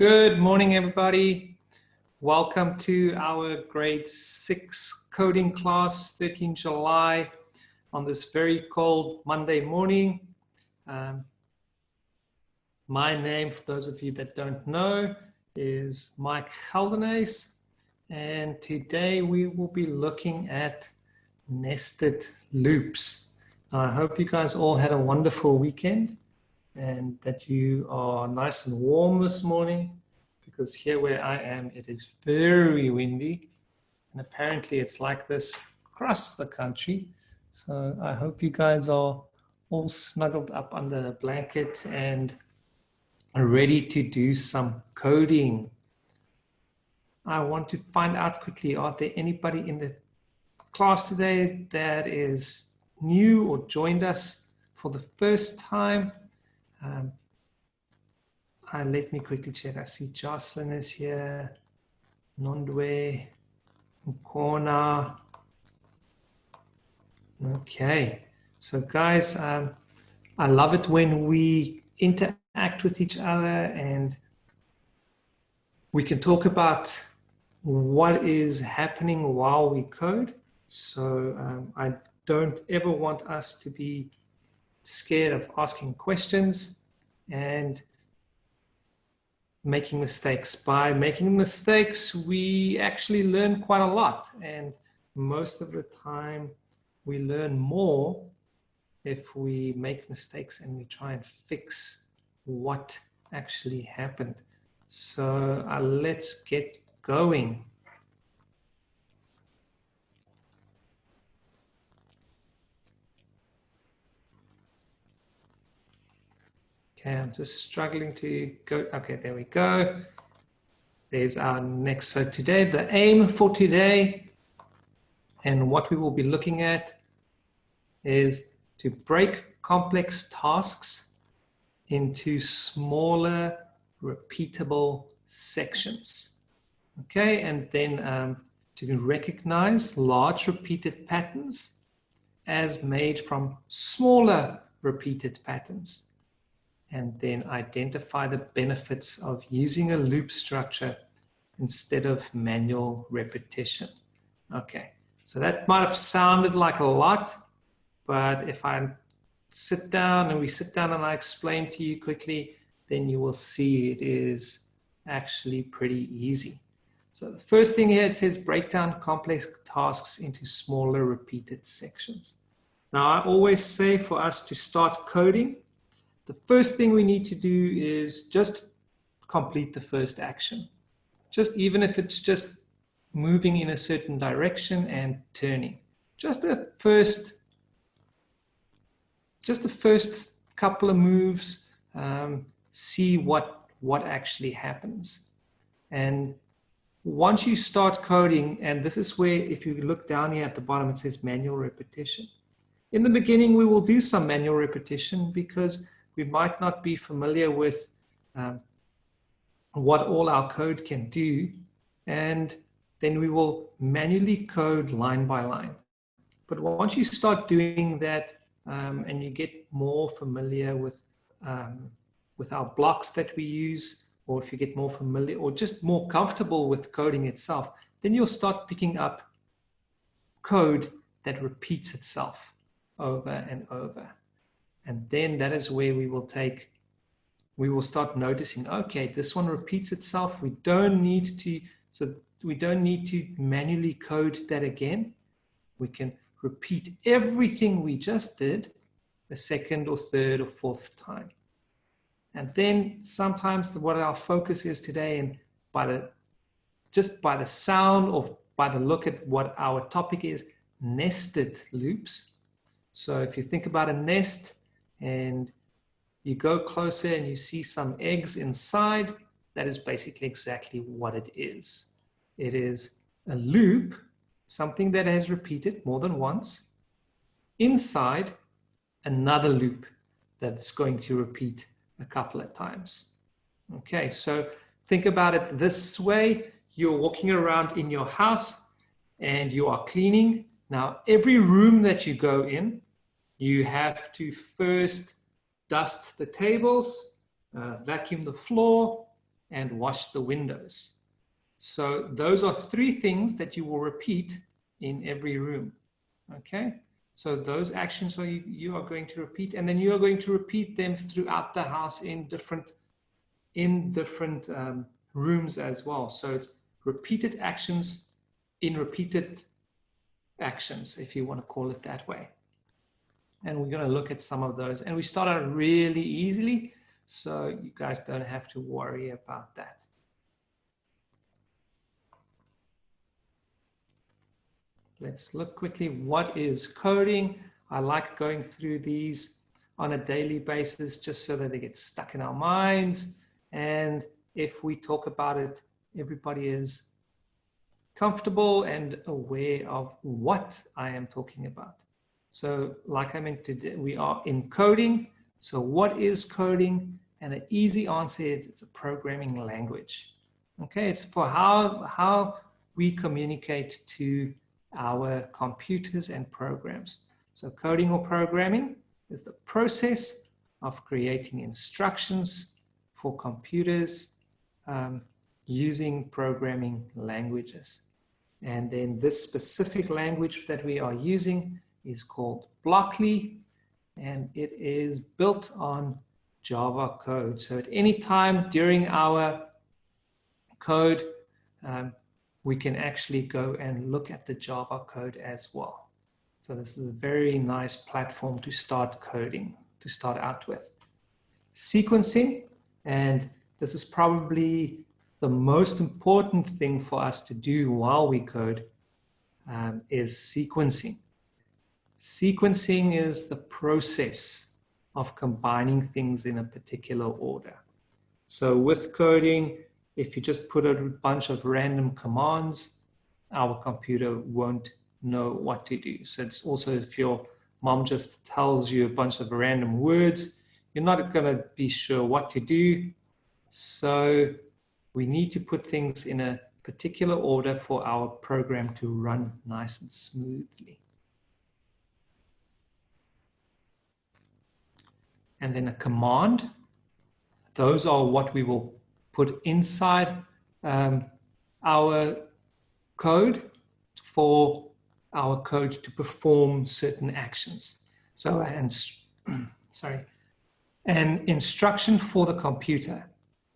Good morning, everybody. Welcome to our grade 6 coding class, 13 July, on this very cold Monday morning. My name, for those of you that don't know, is Mike Geldenaes, and today we will be looking at nested loops. I hope you guys all had a wonderful weekend and that you are nice and warm this morning, because here where I am, it is very windy, and apparently it's like this across the country. So I hope you guys are all snuggled up under a blanket and are ready to do some coding. I want to find out quickly, are there anybody in the class today that is new or joined us for the first time? Let me quickly check. I see Jocelyn is here, Nondwe, Mkona. Okay, so guys, I love it when we interact with each other and we can talk about what is happening while we code. So I don't ever want us to be scared of asking questions and making mistakes. By making mistakes, we actually learn quite a lot, and most of the time we learn more if we make mistakes and we try and fix what actually happened. So let's get going. Okay, I'm just struggling to go. Okay, there we go. There's our next. So today, the aim for today and what we will be looking at is to break complex tasks into smaller, repeatable sections. Okay, and then to recognize large repeated patterns as made from smaller repeated patterns, and then identify the benefits of using a loop structure instead of manual repetition. Okay, so that might have sounded like a lot, but if I sit down and we sit down and I explain to you quickly, then you will see it is actually pretty easy. So the first thing here, it says break down complex tasks into smaller repeated sections. Now, I always say for us to start coding, the first thing we need to do is just complete the first action. Just even if it's just moving in a certain direction and turning. Just the first couple of moves, see what actually happens. And once you start coding, and this is where, if you look down here at the bottom, it says manual repetition. In the beginning, we will do some manual repetition because we might not be familiar with what all our code can do, and then we will manually code line by line. But once you start doing that and you get more familiar with our blocks that we use, or if you get more familiar or just more comfortable with coding itself, then you'll start picking up code that repeats itself over and over. And then that is where we will start noticing, okay, this one repeats itself. We don't need to manually code that again. We can repeat everything we just did a second or third or fourth time. And then sometimes what our focus is today, and just by the sound or by the look at what our topic is, nested loops. So if you think about a nest, and you go closer and you see some eggs inside, that is basically exactly what it is. It is a loop, something that has repeated more than once, inside another loop that's going to repeat a couple of times. Okay, so think about it this way. You're walking around in your house and you are cleaning. Now, every room that you go in, you have to first dust the tables, vacuum the floor, and wash the windows. So those are 3 things that you will repeat in every room. Okay, so those actions are you are going to repeat, and then you are going to repeat them throughout the house in different rooms as well. So it's repeated actions in repeated actions, if you want to call it that way. And we're going to look at some of those, and we start out really easily, so you guys don't have to worry about that. Let's look quickly. What is coding? I like going through these on a daily basis just so that they get stuck in our minds. And if we talk about it, everybody is comfortable and aware of what I am talking about. So like I mentioned, we are in coding. So what is coding? And the easy answer is it's a programming language. Okay, it's for how we communicate to our computers and programs. So coding or programming is the process of creating instructions for computers using programming languages. And then this specific language that we are using is called Blockly, and it is built on Java code. So at any time during our code, we can actually go and look at the Java code as well. So this is a very nice platform to start coding, to start out with. Sequencing, and this is probably the most important thing for us to do while we code, is sequencing. Sequencing is the process of combining things in a particular order. So with coding, if you just put a bunch of random commands, our computer won't know what to do. So it's also, if your mom just tells you a bunch of random words, you're not going to be sure what to do. So we need to put things in a particular order for our program to run nice and smoothly. And then a command. Those are what we will put inside our code for our code to perform certain actions. So, an instruction for the computer.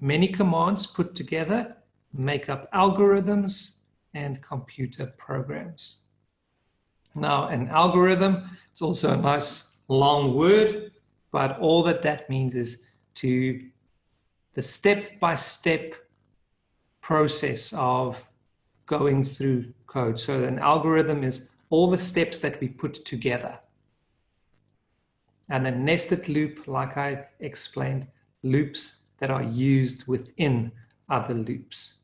Many commands put together make up algorithms and computer programs. Now, an algorithm, it's also a nice long word, but all that means is to the step-by-step process of going through code. So an algorithm is all the steps that we put together. And a nested loop, like I explained, loops that are used within other loops.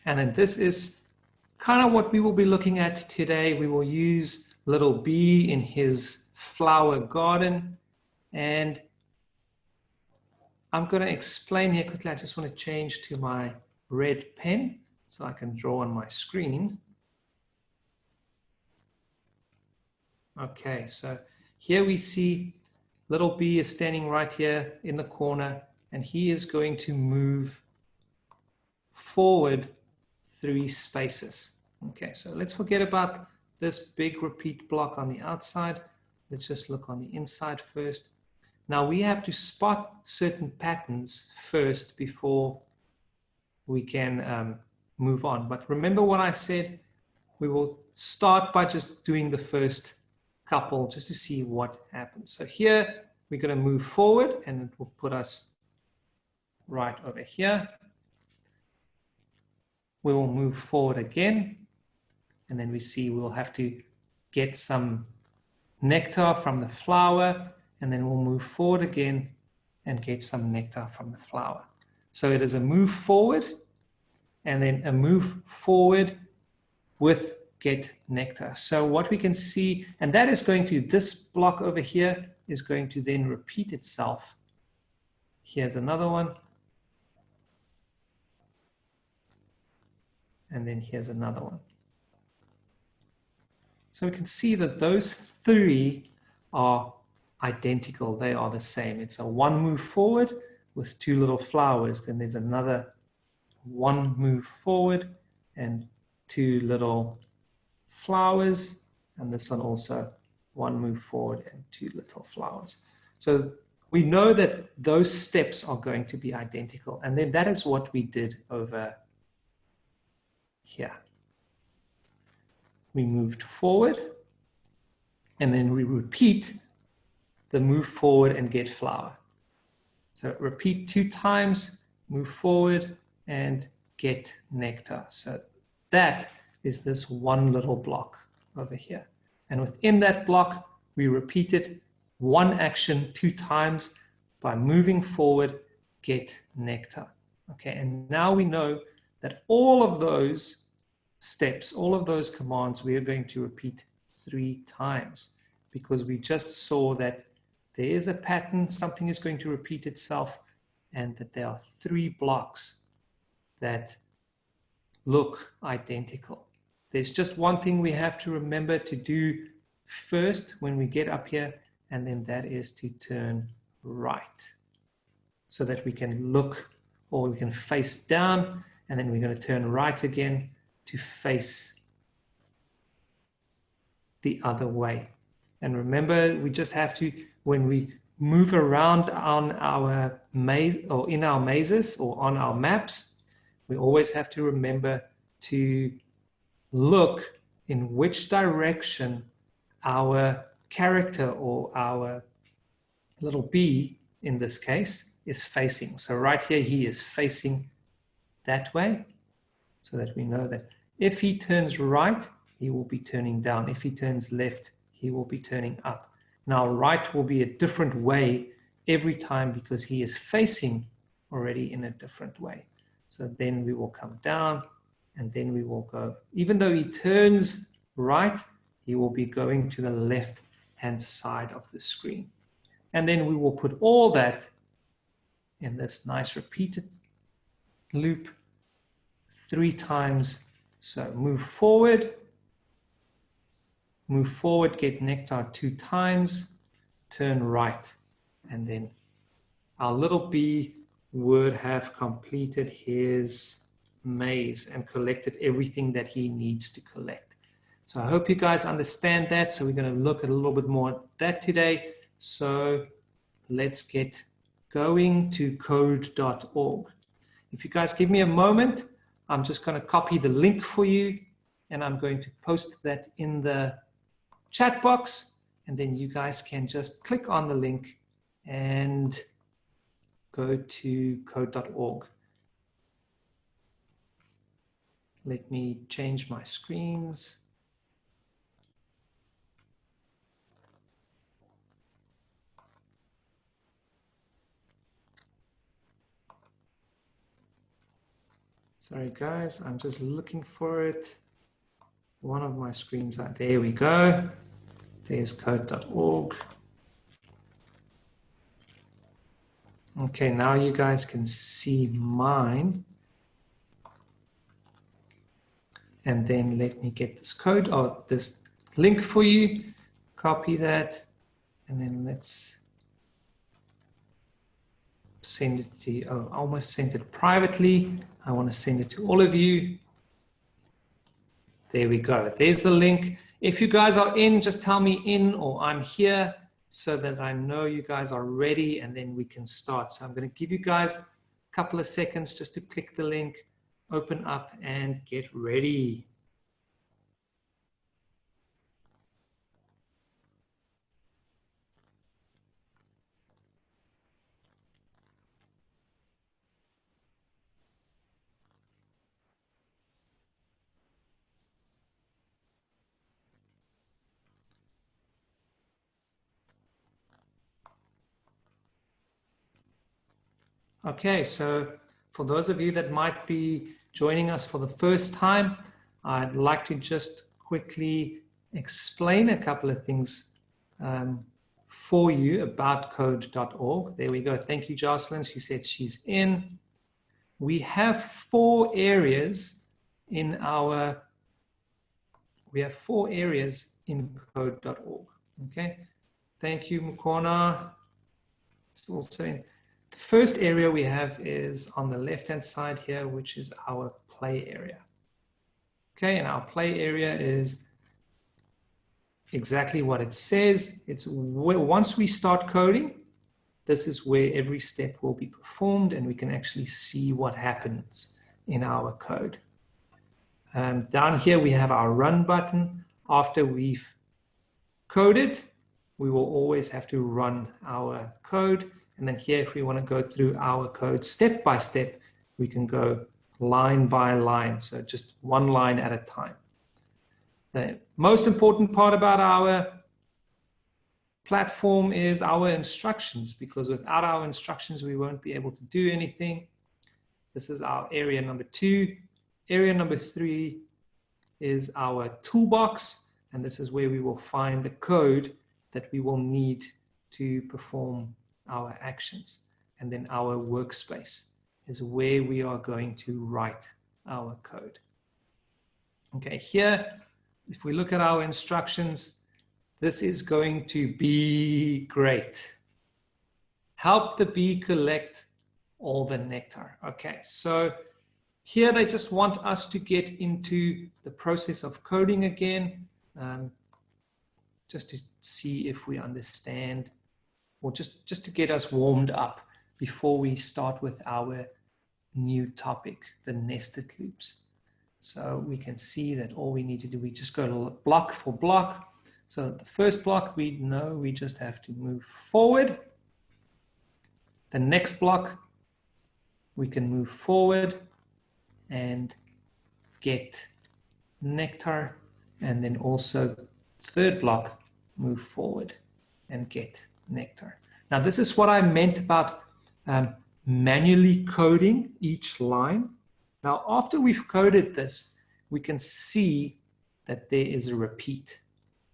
And then this is kind of what we will be looking at today. We will use little B in his flower garden. And I'm going to explain here quickly. I just want to change to my red pen so I can draw on my screen. Okay, so here we see little B is standing right here in the corner, and he is going to move forward 3 spaces. Okay, so let's forget about this big repeat block on the outside. Let's just look on the inside first. Now we have to spot certain patterns first before we can move on. But remember what I said, we will start by just doing the first couple just to see what happens. So here we're going to move forward, and it will put us right over here. We will move forward again, and then we see we'll have to get some nectar from the flower, and then we'll move forward again and get some nectar from the flower. So it is a move forward and then a move forward with get nectar. So what we can see, and that is going to, this block over here is going to then repeat itself. Here's another one. And then here's another one. So we can see that those 3 are identical. They are the same. It's a one move forward with two little flowers. Then there's another one move forward and two little flowers. And this one also one move forward and two little flowers. So we know that those steps are going to be identical. And then that is what we did over here. We moved forward, and then we repeat the move forward and get flower. So repeat 2 times, move forward and get nectar. So that is this one little block over here. And within that block, we repeat it one action 2 times by moving forward, get nectar. Okay, and now we know that all of those steps, all of those commands, we are going to repeat 3 times because we just saw that there is a pattern, something is going to repeat itself, and that there are 3 blocks that look identical. There's just one thing we have to remember to do first when we get up here, and then that is to turn right so that we can look, or we can face down, and then we're going to turn right again to face the other way. And remember, we just have to, when we move around on our maze or in our mazes or on our maps, we always have to remember to look in which direction our character or our little bee in this case is facing. So right here, he is facing that way, so that we know that if he turns right, he will be turning down. If he turns left, he will be turning up. Now, right will be a different way every time because he is facing already in a different way. So then we will come down, and then we will go. Even though he turns right, he will be going to the left-hand side of the screen. And then we will put all that in this nice repeated loop 3 times. So move forward, get nectar 2 times, turn right, and then our little bee would have completed his maze and collected everything that he needs to collect. So I hope you guys understand that. So we're going to look at a little bit more at that today. So let's get going to code.org. If you guys give me a moment, I'm just going to copy the link for you, and I'm going to post that in the chat box, and then you guys can just click on the link and go to code.org. Let me change my screens. Sorry guys, I'm just looking for it. One of my screens, there we go. There's code.org. Okay, now you guys can see mine. And then let me get this code, or this link for you. Copy that, and then let's send it to you. Oh, I almost sent it privately. I want to send it to all of you. There we go. There's the link. If you guys are in, just tell me in or I'm here so that I know you guys are ready, and then we can start. So I'm going to give you guys a couple of seconds just to click the link, open up, and get ready. Okay, so for those of you that might be joining us for the first time, I'd like to just quickly explain a couple of things for you about code.org. There we go. Thank you, Jocelyn. She said she's in. We have 4 areas in code.org. Okay, Thank you, MicroRNA. It's also in the first area we have is on the left-hand side here, which is our play area. Okay, and our play area is exactly what it says. It's where, once we start coding, this is where every step will be performed, and we can actually see what happens in our code. Down here, we have our run button. After we've coded, we will always have to run our code. And then here, if we want to go through our code step by step, we can go line by line. So just one line at a time. The most important part about our platform is our instructions, because without our instructions, we won't be able to do anything. This is our area number 2. Area number 3 is our toolbox, and this is where we will find the code that we will need to perform our actions. And then our workspace is where we are going to write our code. Okay, here, if we look at our instructions, this is going to be great. Help the bee collect all the nectar. Okay, so here they just want us to get into the process of coding again, just to see if we understand, or just to get us warmed up before we start with our new topic, the nested loops. So we can see that all we need to do, we just go block for block. So the first block, we know we just have to move forward. The next block, we can move forward and get nectar. And then also third block, move forward and get nectar. Now this is what I meant about manually coding each line. Now after we've coded this, we can see that there is a repeat.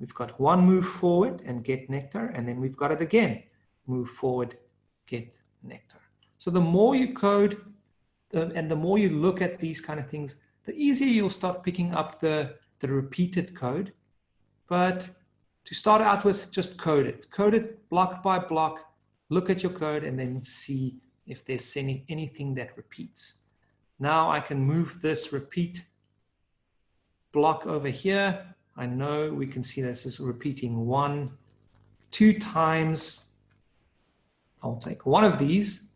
We've got one move forward and get nectar, and then we've got it again. Move forward, get nectar. So the more you code and the more you look at these kind of things, the easier you'll start picking up the repeated code. But to start out with, just code it. Code it block by block, look at your code, and then see if there's anything that repeats. Now I can move this repeat block over here. I know we can see this is repeating 1, 2 times. I'll take one of these.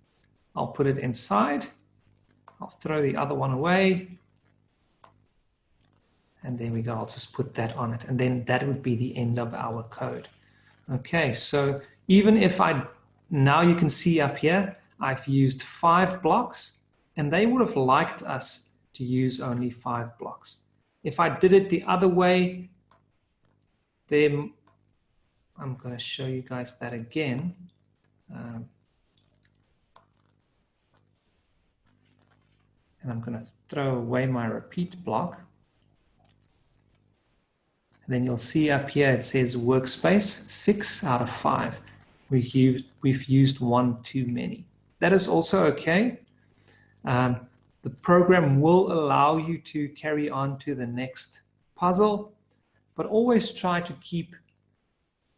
I'll put it inside. I'll throw the other one away. And there we go. I'll just put that on it. And then that would be the end of our code. Okay, so even if now you can see up here, I've used 5 blocks, and they would have liked us to use only 5 blocks. If I did it the other way, then I'm going to show you guys that again. And I'm going to throw away my repeat block. And then you'll see up here it says workspace 6 out of 5. We've used 1 too many. That is also okay. The program will allow you to carry on to the next puzzle, but always try to keep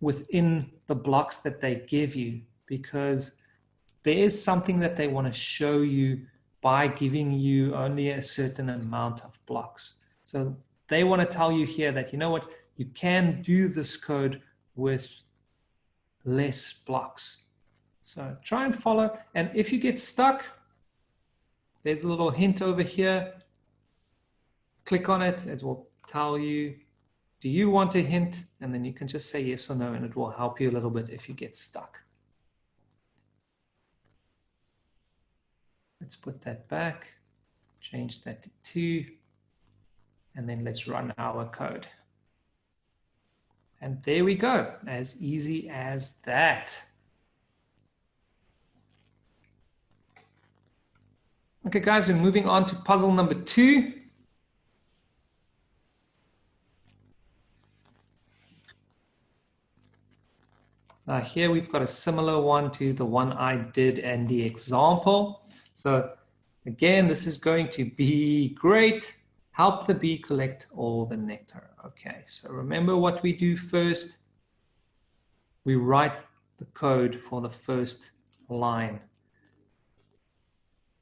within the blocks that they give you, because there is something that they want to show you by giving you only a certain amount of blocks. So they want to tell you here that, you know what, you can do this code with less blocks. So try and follow. And if you get stuck, there's a little hint over here. Click on it. It will tell you, do you want a hint? And then you can just say yes or no, and it will help you a little bit if you get stuck. Let's put that back, change that to 2, and then let's run our code. And there we go, as easy as that. Okay, guys, we're moving on to puzzle number 2. Now here we've got a similar one to the one I did in the example. So again, this is going to be great. Help the bee collect all the nectar. Okay, so remember what we do first. we write the code for the first line.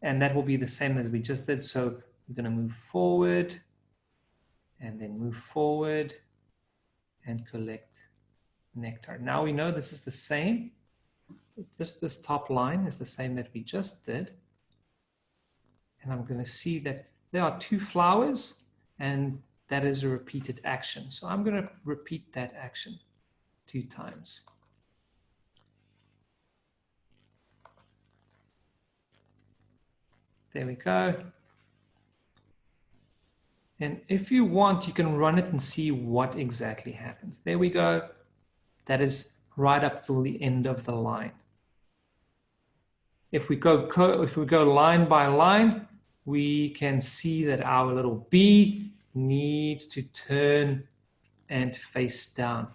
And that will be the same that we just did. So we're going to move forward and then move forward and collect nectar. Now we know this is the same. Just this top line is the same that we just did. And I'm going to see that there are 2 flowers and that is a repeated action. So I'm going to repeat that action 2 times. There we go. And if you want, you can run it and see what exactly happens. There we go. That is right up till the end of the line. If we go line by line, we can see that our little bee needs to turn and face down.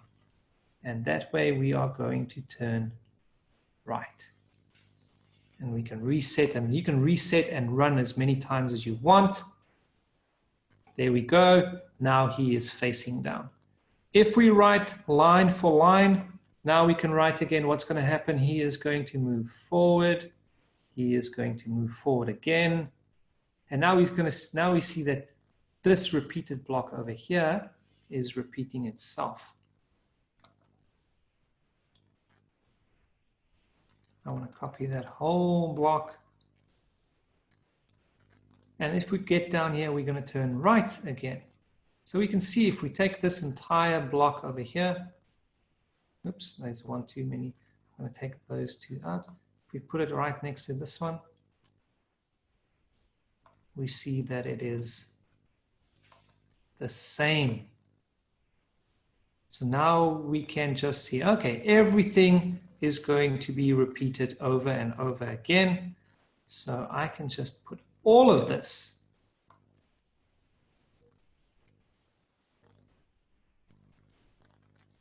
And that way we are going to turn right. And we can reset, and you can reset and run as many times as you want. There we go. Now he is facing down. If we write line for line, now we can write again what's going to happen. He is going to move forward. He is going to move forward again. And now now we see that this repeated block over here is repeating itself. I want to copy that whole block. And if we get down here, we're going to turn right again. So we can see if we take this entire block over here, oops, there's one too many. I'm going to take those 2 out. If we put it right next to this one, we see that it is the same. So now we can just see, okay, everything is going to be repeated over and over again. So I can just put all of this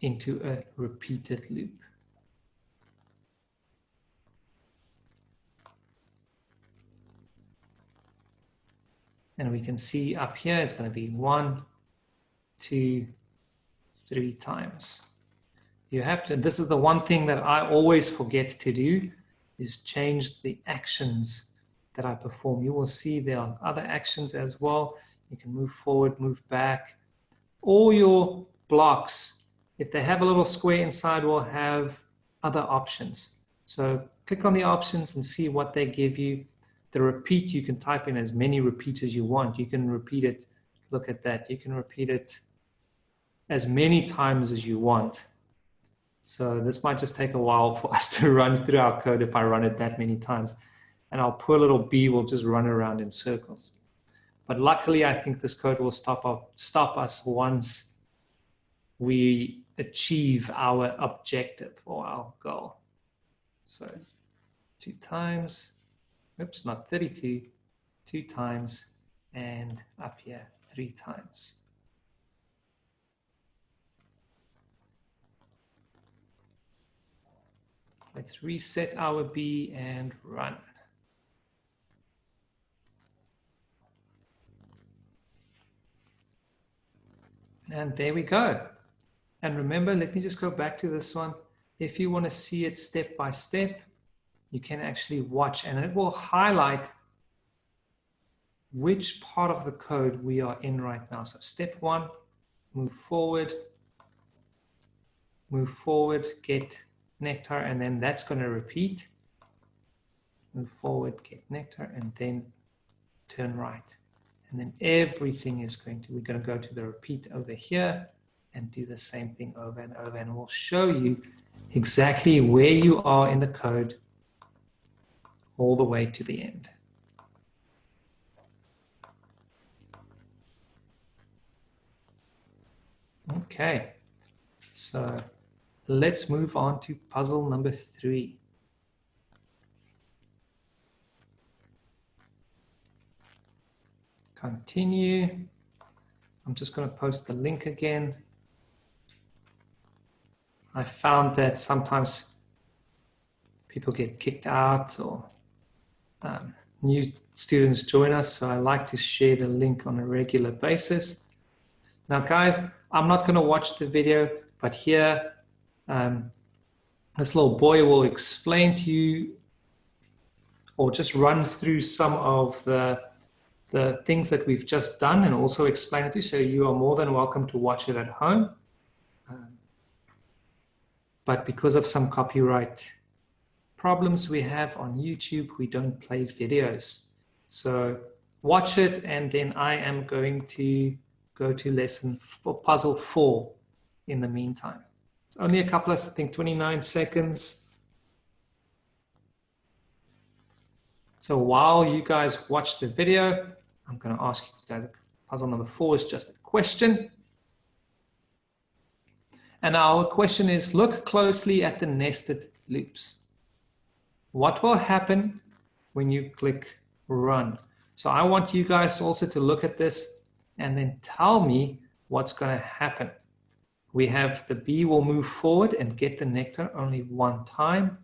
into a repeated loop. And we can see up here, it's going to be 1, 2, 3 times. You have to, this is the one thing that I always forget to do, is change the actions that I perform. You will see there are other actions as well. You can move forward, move back. All your blocks, if they have a little square inside, will have other options. So click on the options and see what they give you. The repeat, you can type in as many repeats as you want. You can repeat it, look at that. You can repeat it as many times as you want. So this might just take a while for us to run through our code if I run it that many times. And our poor little bee will just run around in circles. But luckily, I think this code will stop us once we achieve our objective or our goal. So 2 times. Oops, not 32, 2 times, and up here 3 times. Let's reset our bee and run. And there we go. And remember, let me just go back to this one. If you want to see it step by step, you can actually watch, and it will highlight which part of the code we are in right now. So step 1, move forward, get nectar, and then that's going to repeat. Move forward, get nectar, and then turn right. And then everything is we're going to go to the repeat over here and do the same thing over and over, and we'll show you exactly where you are in the code all the way to the end. Okay, so let's move on to puzzle number 3. Continue. I'm just going to post the link again. I found that sometimes people get kicked out or new students join us, so I like to share the link on a regular basis. Now guys, I'm not going to watch the video, but here this little boy will explain to you or just run through some of the things that we've just done and also explain it to you. So you are more than welcome to watch it at home. But because of some copyright problems we have on YouTube, we don't play videos. So watch it, and then I am going to go to puzzle 4 in the meantime. It's only a couple of, I think, 29 seconds. So while you guys watch the video, I'm going to ask you guys, puzzle number 4 is just a question. And our question is, look closely at the nested loops. What will happen when you click run? So I want you guys also to look at this and then tell me what's going to happen. We have the bee will move forward and get the nectar only one time.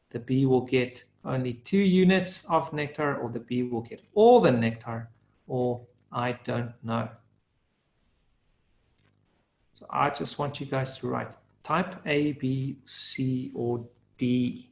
The bee will get only 2 units of nectar, or the bee will get all the nectar, or I don't know. So I just want you guys to write type A, B, C, or D.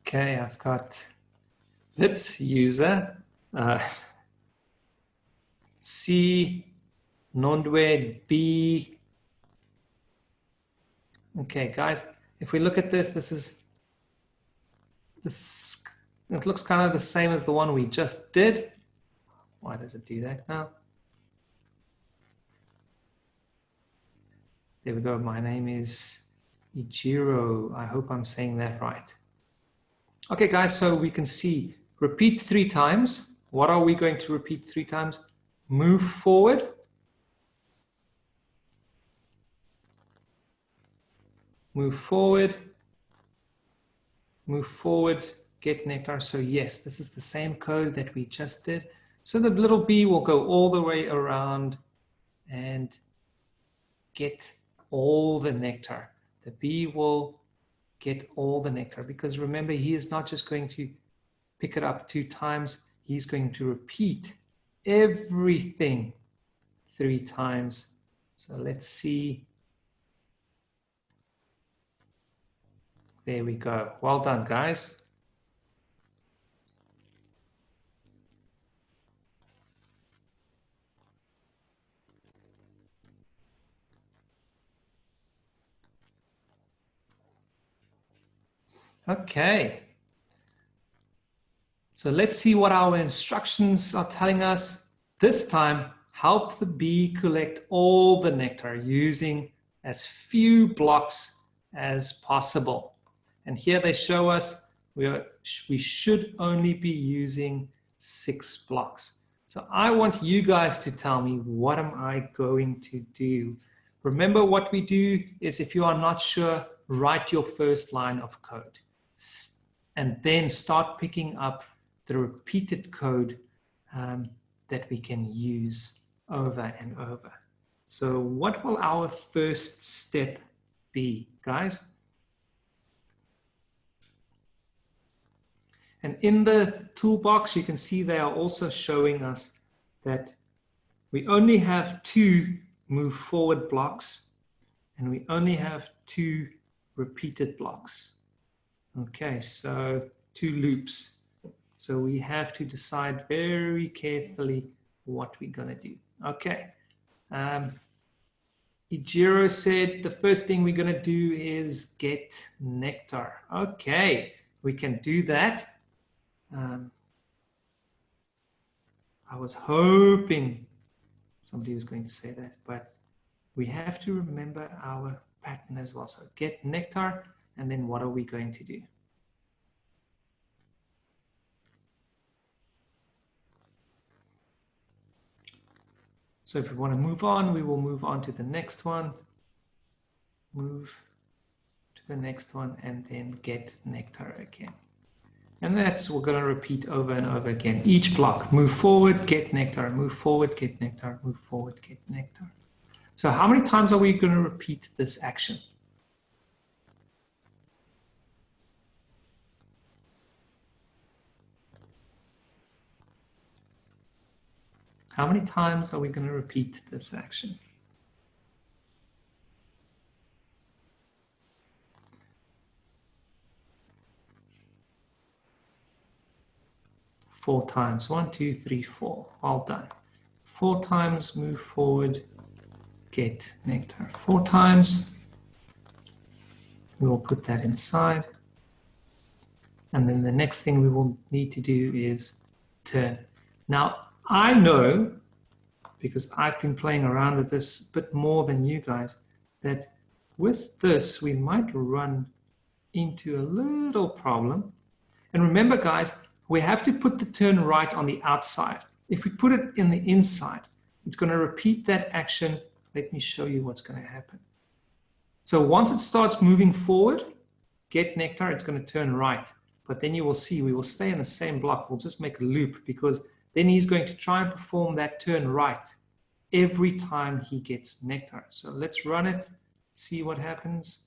Okay, I've got Vit user, C, Nondwe, B. Okay, guys, if we look at this, it looks kind of the same as the one we just did. Why does it do that now? There we go. My name is Ijiro. I hope I'm saying that right. Okay, guys, so we can see repeat 3 times. What are we going to repeat 3 times? Move forward. Move forward. Move forward. Get nectar. So yes, this is the same code that we just did. So the little bee will go all the way around and get all the nectar. The bee will get all the nectar, because remember, he is not just going to pick it up 2 times. He's going to repeat everything 3 times. So let's see. There we go. Well done, guys. Okay. So let's see what our instructions are telling us. This time, help the bee collect all the nectar using as few blocks as possible. And here they show us we should only be using 6 blocks. So I want you guys to tell me, what am I going to do? Remember, what we do is, if you are not sure, write your first line of code and then start picking up the repeated code that we can use over and over. So what will our first step be, guys? And in the toolbox, you can see they are also showing us that we only have 2 move forward blocks, and we only have 2 repeated blocks. Okay, so 2 loops. So we have to decide very carefully what we're going to do. Okay. Ijiro said the first thing we're going to do is get nectar. Okay, we can do that. I was hoping somebody was going to say that, but we have to remember our pattern as well. So get nectar, and then what are we going to do? So if we want to move on, we will move on to the next one, move to the next one, and then get nectar again. And that's, we're going to repeat over and over again. Each block, move forward, get nectar, move forward, get nectar, move forward, get nectar. So how many times are we going to repeat this action? How many times are we going to repeat this action? Four times. 1, 2, 3, 4. Well done. 4 times, move forward, get nectar. 4 times. We will put that inside. And then the next thing we will need to do is turn. Now, I know, because I've been playing around with this a bit more than you guys, that with this, we might run into a little problem. And remember, guys, we have to put the turn right on the outside. If we put it in the inside, it's going to repeat that action. Let me show you what's going to happen. So once it starts moving forward, get nectar, it's going to turn right. But then you will see we will stay in the same block. We'll just make a loop, because then he's going to try and perform that turn right every time he gets nectar. So let's run it, see what happens.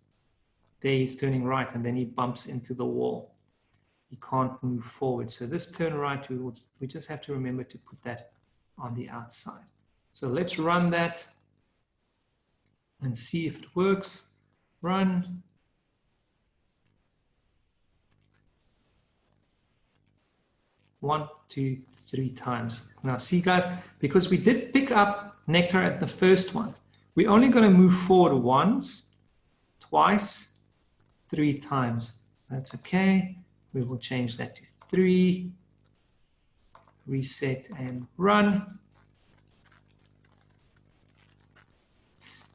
There he's turning right, and then he bumps into the wall. He can't move forward. So this turn right, we just have to remember to put that on the outside. So let's run that and see if it works. Run. One, 2, 3 times. Now see, guys, because we did pick up nectar at the first one, we're only going to move forward once, twice, 3 times. That's okay. We will change that to 3. Reset and run.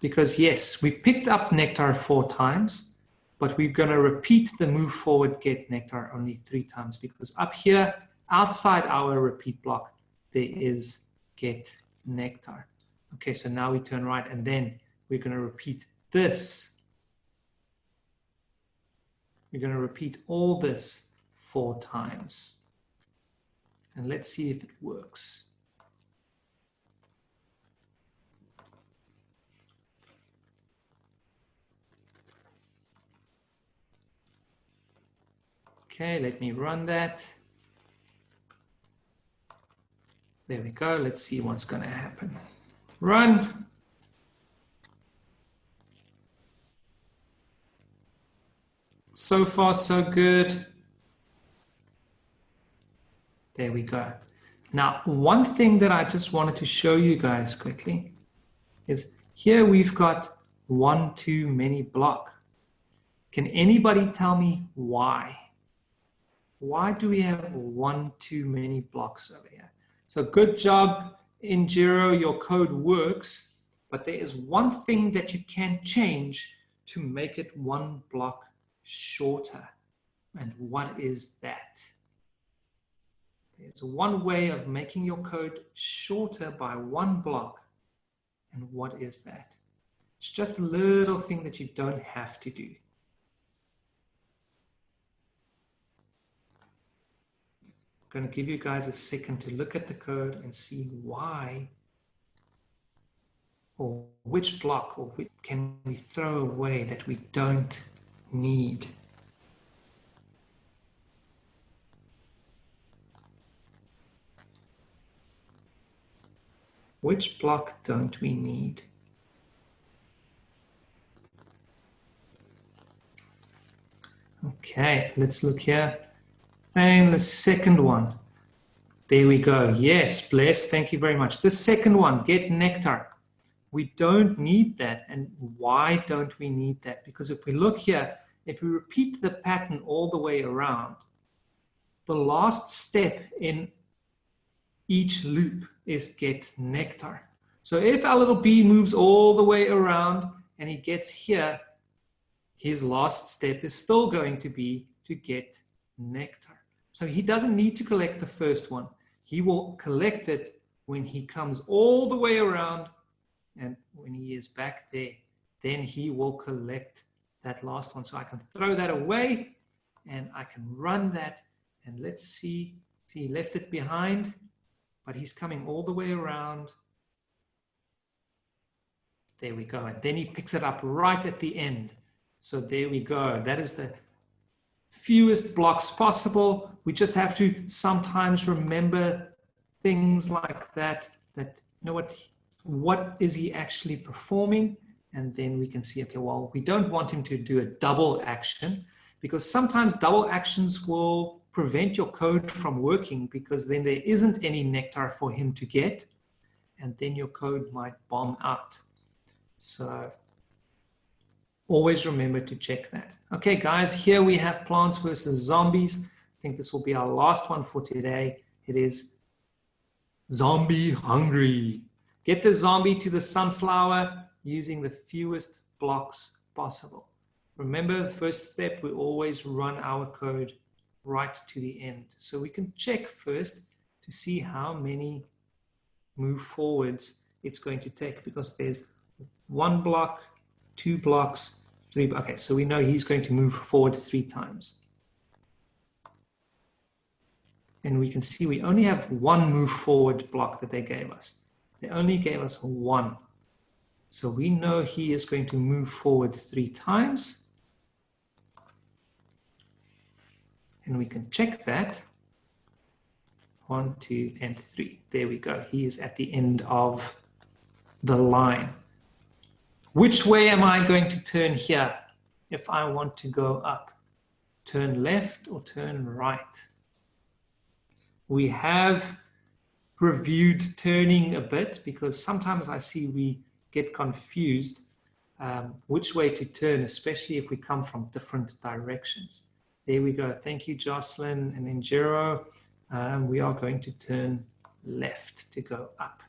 Because yes, we picked up nectar 4 times, but we're going to repeat the move forward, get nectar only 3 times, because up here, outside our repeat block, there is get nectar. Okay, so now we turn right, and then we're going to repeat this. We're going to repeat all this 4 times. And let's see if it works. Okay, let me run that. There we go. Let's see what's going to happen. Run. So far, so good. There we go. Now, one thing that I just wanted to show you guys quickly is here we've got 1 too many block. Can anybody tell me why? Why do we have 1 too many blocks over here? So good job in Jiro, your code works, but there is one thing that you can change to make it 1 block shorter. And what is that? There's one way of making your code shorter by 1 block. And what is that? It's just a little thing that you don't have to do. I'm going to give you guys a second to look at the code and see why, or which block or which can we throw away that we don't need. Which block don't we need? Okay, let's look here. And the second one. There we go. Yes, bless. Thank you very much. The second one, get nectar. We don't need that. And why don't we need that? Because if we look here, if we repeat the pattern all the way around, the last step in each loop is get nectar. So if our little bee moves all the way around and he gets here, his last step is still going to be to get nectar. So he doesn't need to collect the first one. He will collect it when he comes all the way around, and when he is back there, then he will collect that last one. So I can throw that away and I can run that, and let's see. See, he left it behind, but he's coming all the way around. There we go. And then he picks it up right at the end. So there we go. That is the fewest blocks possible. We just have to sometimes remember things like that that, you know what is he actually performing? And then we can see, okay, well, we don't want him to do a double action, because sometimes double actions will prevent your code from working, because then there isn't any nectar for him to get, and then your code might bomb out. So always remember to check that. Okay, guys, here we have plants versus zombies. I think this will be our last one for today. It is zombie hungry. Get the zombie to the sunflower using the fewest blocks possible. Remember, the first step, we always run our code right to the end. So we can check first to see how many move forwards it's going to take, because there's 1 block, 2 blocks, 3. Okay, so we know he's going to move forward 3 times. And we can see we only have 1 move forward block that they gave us. They only gave us 1. So we know he is going to move forward 3 times. And we can check that. 1, 2, and 3. There we go. He is at the end of the line. Which way am I going to turn here if I want to go up? Turn left or turn right? We have reviewed turning a bit, because sometimes I see we get confused which way to turn, especially if we come from different directions. There we go. Thank you, Jocelyn and Njero. We are going to turn left to go up.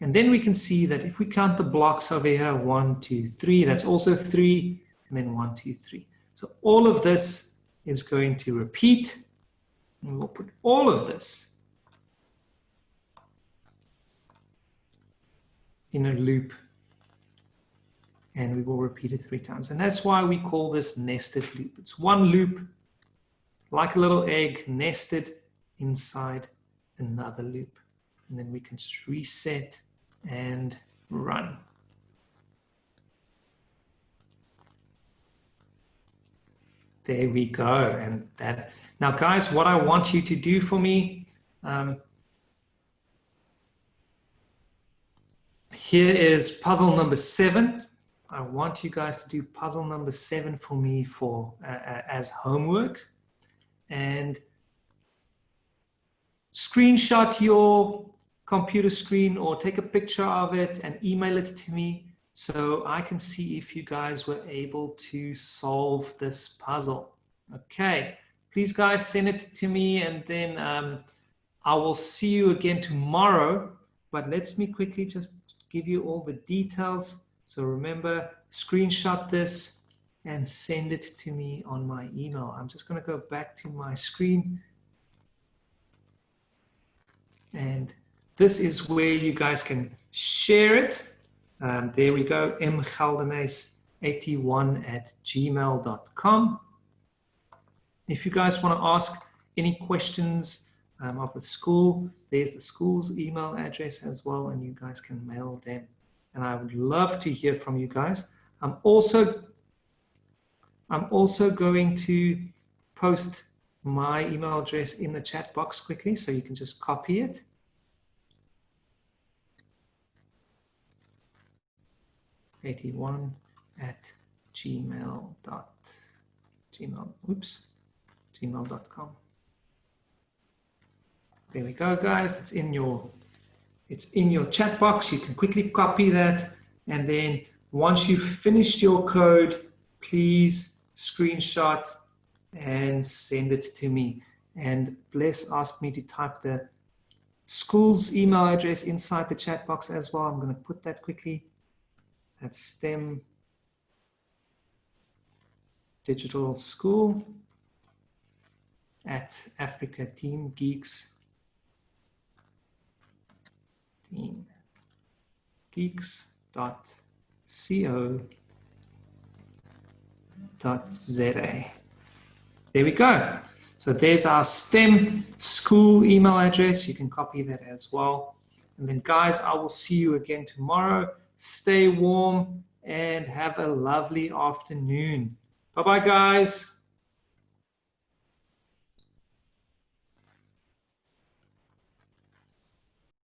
And then we can see that if we count the blocks over here, 1, 2, 3, that's also 3, and then 1, 2, 3. So all of this is going to repeat, and we'll put all of this in a loop, and we will repeat it 3 times. And that's why we call this nested loop. It's one loop, like a little egg, nested inside another loop. And then we can just reset and run. There we go. And that. Now, guys, what I want you to do for me, here is puzzle number 7. I want you guys to do puzzle number 7 for me for as homework, and screenshot your computer screen or take a picture of it and email it to me so I can see if you guys were able to solve this puzzle. Okay, please guys send it to me, and then I will see you again tomorrow, but let me quickly just give you all the details. So remember, screenshot this and send it to me on my email. I'm just going to go back to my screen. And this is where you guys can share it. There we go, mgeldenes81@gmail.com. If you guys want to ask any questions of the school, there's the school's email address as well, and you guys can mail them. And I would love to hear from you guys. I'm also going to post my email address in the chat box quickly, so you can just copy it. gmail.com. There we go, guys. It's in your chat box. You can quickly copy that, and then once you've finished your code, please screenshot and send it to me. And Bless asked me to type the school's email address inside the chat box as well. I'm going to put that quickly. That's STEM Digital School at Africa Team Geeks. geeks.co.za. There we go. So there's our STEM school email address. You can copy that as well. And then guys, I will see you again tomorrow. Stay warm and have a lovely afternoon. Bye-bye, guys.